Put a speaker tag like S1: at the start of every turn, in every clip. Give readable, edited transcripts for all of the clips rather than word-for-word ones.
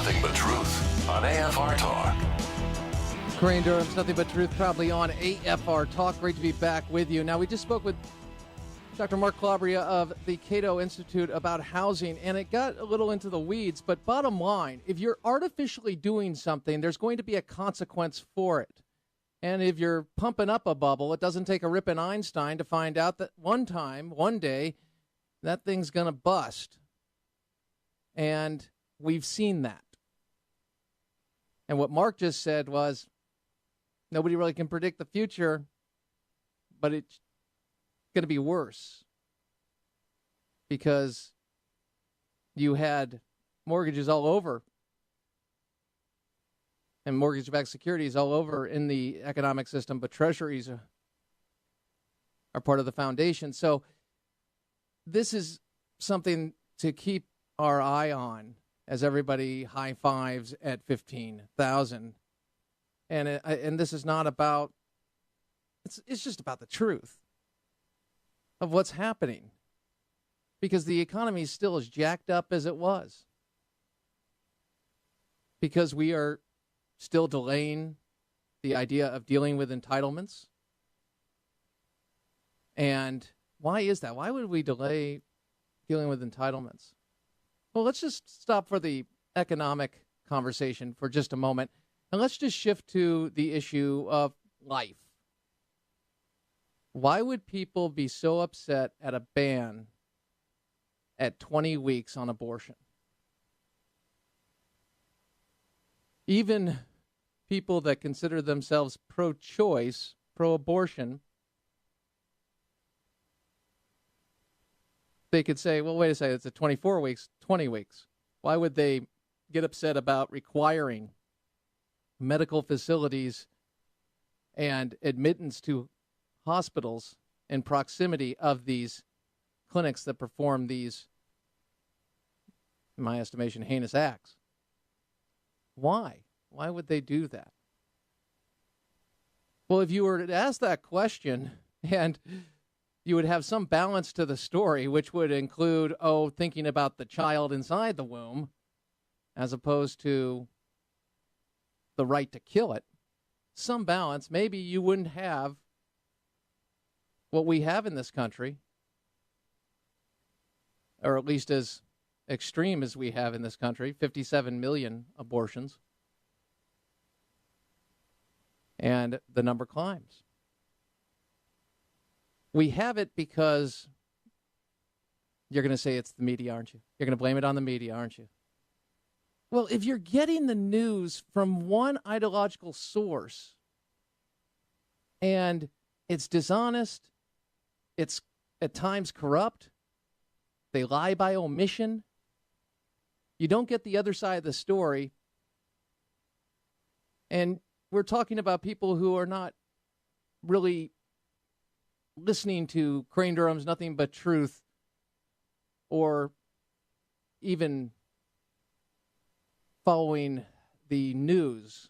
S1: Nothing But Truth on AFR Talk.
S2: Crane Durham's Nothing But Truth, probably on AFR Talk. Great to be back with you. Now, we just spoke with Dr. Mark Calabria of the Cato Institute about housing, and it got a little into the weeds, but bottom line, if you're artificially doing something, there's going to be a consequence for it. And if you're pumping up a bubble, it doesn't take a Rip and Einstein to find out that one day, that thing's going to bust. And we've seen that. And what Mark just said was, nobody really can predict the future, but it's going to be worse because you had mortgages all over and mortgage-backed securities all over in the economic system, but treasuries are part of the foundation. So this is something to keep our eye on as everybody high fives at 15,000. And this is not about, it's just about the truth of what's happening, because the economy is still as jacked up as it was, because we are still delaying the idea of dealing with entitlements. And why is that? Why would we delay dealing with entitlements? Well, let's just stop for the economic conversation for just a moment, and let's just shift to the issue of life. Why would people be so upset at a ban at 20 weeks on abortion? Even people that consider themselves pro-choice, pro-abortion, they could say, well, wait a second, it's at 24 weeks, 20 weeks. Why would they get upset about requiring medical facilities and admittance to hospitals in proximity of these clinics that perform these, in my estimation, heinous acts? Why? Why would they do that? Well, if you were to ask that question, and you would have some balance to the story, which would include, thinking about the child inside the womb, as opposed to the right to kill it, some balance, maybe you wouldn't have what we have in this country, or at least as extreme as we have in this country, 57 million abortions. And the number climbs. We have it because you're going to say it's the media, aren't you? You're going to blame it on the media, aren't you? Well, if you're getting the news from one ideological source and it's dishonest, it's at times corrupt, they lie by omission, you don't get the other side of the story. And we're talking about people who are not really listening to Crane Durham's Nothing But Truth, or even following the news.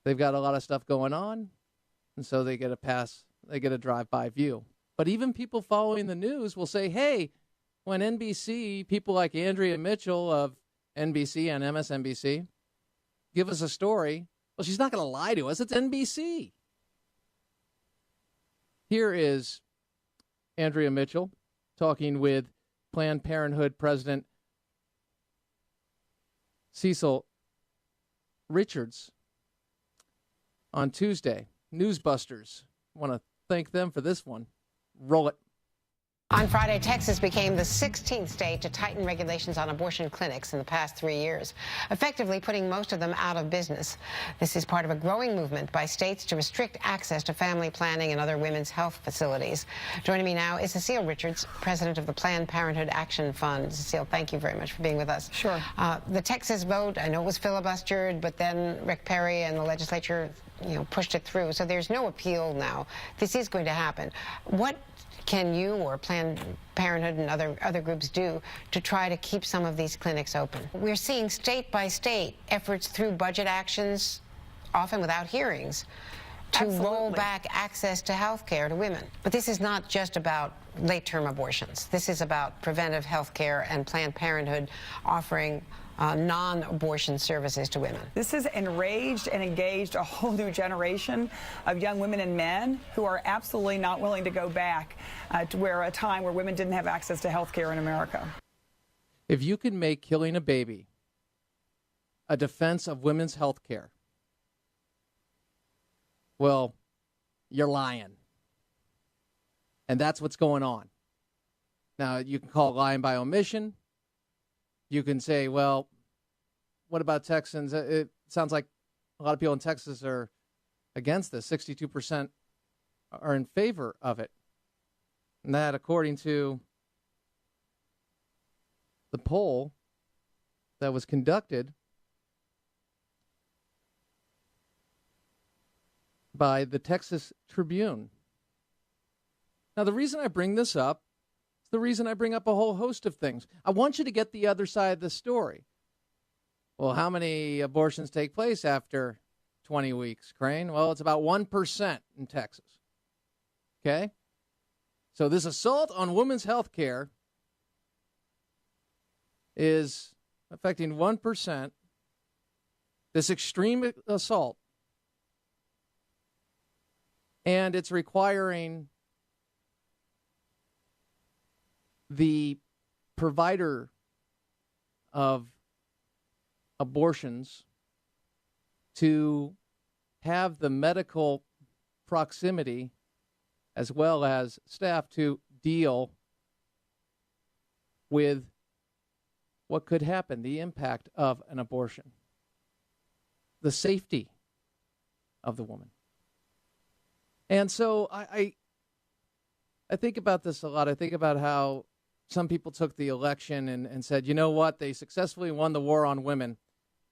S2: They've got a lot of stuff going on, and so they get a drive-by view. But even people following the news will say, hey, when NBC, people like Andrea Mitchell of NBC and MSNBC give us a story, well, she's not going to lie to us. It's NBC. Here is Andrea Mitchell talking with Planned Parenthood President Cecil Richards on Tuesday. Newsbusters. I want to thank them for this one. Roll it.
S3: On Friday, Texas became the 16th state to tighten regulations on abortion clinics in the past 3 years, effectively putting most of them out of business. This is part of a growing movement by states to restrict access to family planning and other women's health facilities. Joining me now is Cecile Richards, president of the Planned Parenthood Action Fund. Cecile, thank you very much for being with us.
S4: Sure.
S3: The Texas vote, I know it was filibustered, but then Rick Perry and the legislature, pushed it through. So there's no appeal now. This is going to happen. What can you or Planned Parenthood and other groups do to try to keep some of these clinics open? We're seeing state by state efforts through budget actions, often without hearings, to roll back access to health care to women. But this is not just about late-term abortions. This is about preventive health care and Planned Parenthood offering non-abortion services to women.
S4: This has enraged and engaged a whole new generation of young women and men who are absolutely not willing to go back to a time where women didn't have access to health care in America.
S2: If you can make killing a baby a defense of women's health care, well, you're lying. And that's what's going on. Now, you can call it lying by omission. You can say, well, what about Texans? It sounds like a lot of people in Texas are against this. 62% are in favor of it. And that, according to the poll that was conducted by the Texas Tribune. Now, the reason I bring this up is the reason I bring up a whole host of things. I want you to get the other side of the story. Well, how many abortions take place after 20 weeks, Crane? Well, it's about 1% in Texas. Okay? So this assault on women's health care is affecting 1%. This extreme assault. And it's requiring the provider of abortions to have the medical proximity as well as staff to deal with what could happen, the impact of an abortion, the safety of the woman. And so I think about this a lot. I think about how some people took the election and said, you know what, they successfully won the war on women.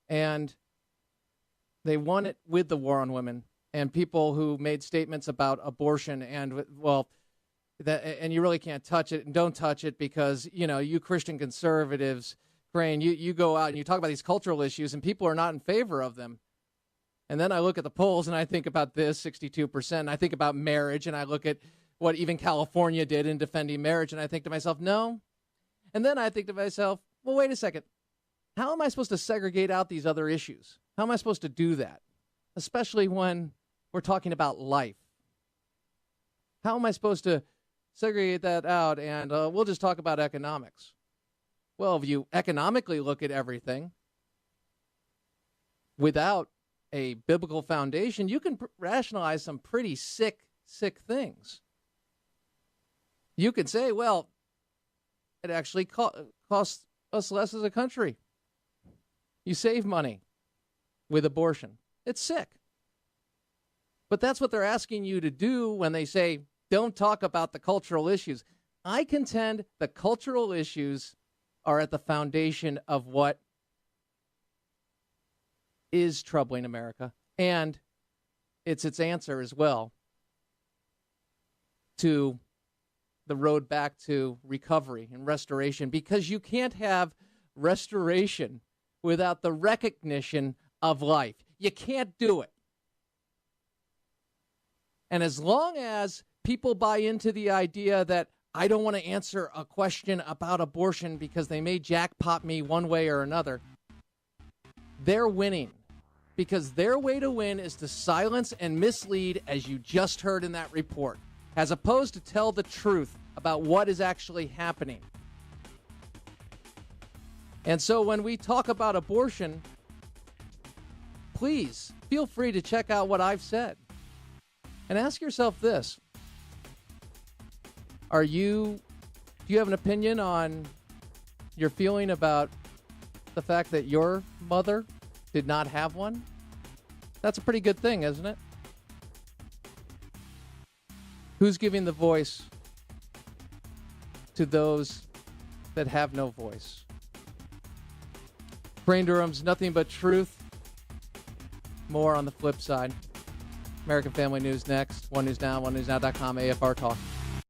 S2: And they won it with the war on women. And people who made statements about abortion and, well, and you really can't touch it and don't touch it because, you know, you Christian conservatives, Crane, you go out and you talk about these cultural issues and people are not in favor of them. And then I look at the polls and I think about this, 62%. And I think about marriage and I look at what even California did in defending marriage. And I think to myself, no. And then I think to myself, well, wait a second. How am I supposed to segregate out these other issues? How am I supposed to do that? Especially when we're talking about life. How am I supposed to segregate that out? And we'll just talk about economics. Well, if you economically look at everything without a biblical foundation, you can rationalize some pretty sick things. You could say, well, it actually costs us less as a country. You save money with abortion. It's sick. But that's what they're asking you to do when they say, don't talk about the cultural issues. I contend the cultural issues are at the foundation of what is troubling America. And it's its answer as well to the road back to recovery and restoration, because you can't have restoration without the recognition of life. You can't do it. And as long as people buy into the idea that I don't want to answer a question about abortion because they may jackpot me one way or another, they're winning. Because their way to win is to silence and mislead, as you just heard in that report, as opposed to tell the truth about what is actually happening. And so when we talk about abortion, please feel free to check out what I've said. And ask yourself this. Do you have an opinion on your feeling about the fact that your mother did not have one? That's a pretty good thing, isn't it? Who's giving the voice to those that have no voice? Crane Durham's Nothing But Truth. More on the flip side. American Family News next. One News Now, onenewsnow.com, AFR Talk.